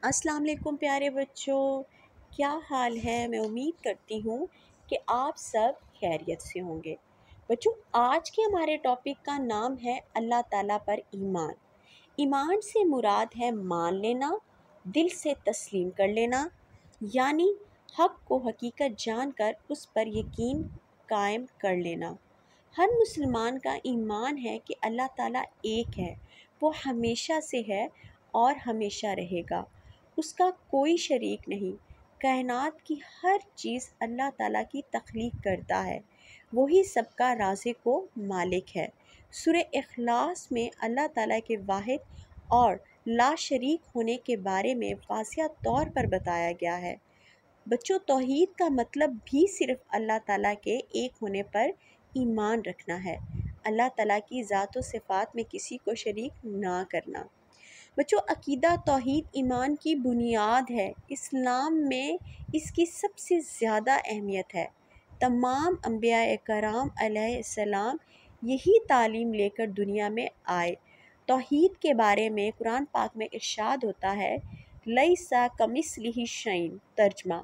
अस्सलाम वालेकुम प्यारे बच्चों, क्या हाल है। मैं उम्मीद करती हूँ कि आप सब खैरियत से होंगे। बच्चों, आज के हमारे टॉपिक का नाम है अल्लाह ताला पर ईमान। ईमान से मुराद है मान लेना, दिल से तस्लीम कर लेना, यानी हक़ को हकीकत जानकर उस पर यकीन कायम कर लेना। हर मुसलमान का ईमान है कि अल्लाह ताला एक है, वो हमेशा से है और हमेशा रहेगा, उसका कोई शरीक नहीं। कायनात की हर चीज़ अल्लाह ताला की तख्लीक करता है, वही सबका राज़िक व मालिक है। सूरह इखलास में अल्लाह ताला के वाहिद और ला शरीक होने के बारे में वाज़िह तौर पर बताया गया है। बच्चों, तौहीद का मतलब भी सिर्फ़ अल्लाह ताला के एक होने पर ईमान रखना है, अल्लाह ताला की ज़ात व सिफ़ात में किसी को शरीक ना करना। बच्चों, अकीदा तौहीद ईमान की बुनियाद है। इस्लाम में इसकी सबसे ज़्यादा अहमियत है। तमाम अंबिया कराम अलैहिस्सलाम यही तालीम लेकर दुनिया में आए। तौहीद के बारे में कुरान पाक में इरशाद होता है, लैसा कमिस्लिही शैइन, तर्जमा,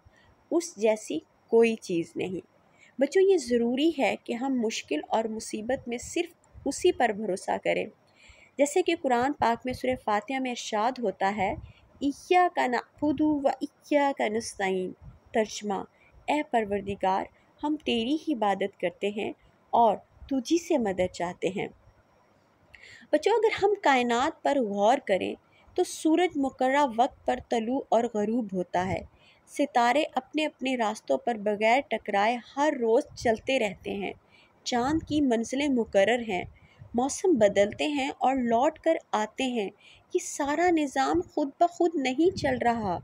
उस जैसी कोई चीज़ नहीं। बच्चों, ये ज़रूरी है कि हम मुश्किल और मुसीबत में सिर्फ़ उसी पर भरोसा करें। जैसे कि कुरान पाक में सूरह फातिहा में इरशाद होता है, इय्याका नअबुदु व इय्याका नस्तईन, तर्जमा, ए परवरदिगार, हम तेरी ही इबादत करते हैं और तुझी से मदद चाहते हैं। बच्चों, अगर हम कायनात पर गौर करें तो सूरज मुकर्रर वक्त पर तलू और गरूब होता है। सितारे अपने अपने रास्तों पर बगैर टकराए हर रोज़ चलते रहते हैं। चाँद की मंजिलें मुकर्रर हैं, मौसम बदलते हैं और लौट कर आते हैं। ये सारा निज़ाम खुद ब खुद नहीं चल रहा,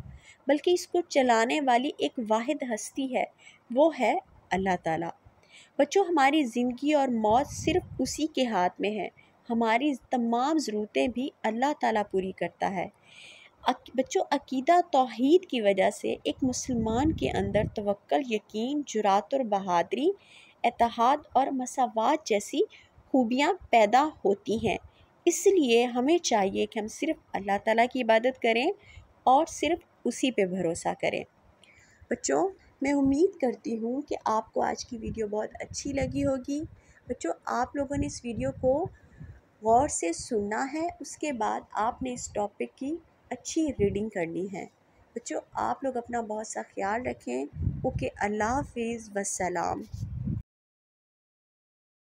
बल्कि इसको चलाने वाली एक वाहिद हस्ती है, वो है अल्लाह ताला। बच्चों, हमारी ज़िंदगी और मौत सिर्फ़ उसी के हाथ में है। हमारी तमाम ज़रूरतें भी अल्लाह ताला पूरी करता है। बच्चों, अकीदा तौहीद की वजह से एक मुसलमान के अंदर तवक्कुल, यकीन, जुरात और बहादुरी, इत्तेहाद और मसावात जैसी खूबियाँ पैदा होती हैं। इसलिए हमें चाहिए कि हम सिर्फ़ अल्लाह ताला की इबादत करें और सिर्फ़ उसी पे भरोसा करें। बच्चों, मैं उम्मीद करती हूँ कि आपको आज की वीडियो बहुत अच्छी लगी होगी। बच्चों, आप लोगों ने इस वीडियो को गौर से सुनना है, उसके बाद आपने इस टॉपिक की अच्छी रीडिंग करनी है। बच्चों, आप लोग अपना बहुत सा ख्याल रखें। ओके, अल्लाह हाफ़िज़, वस्सलाम।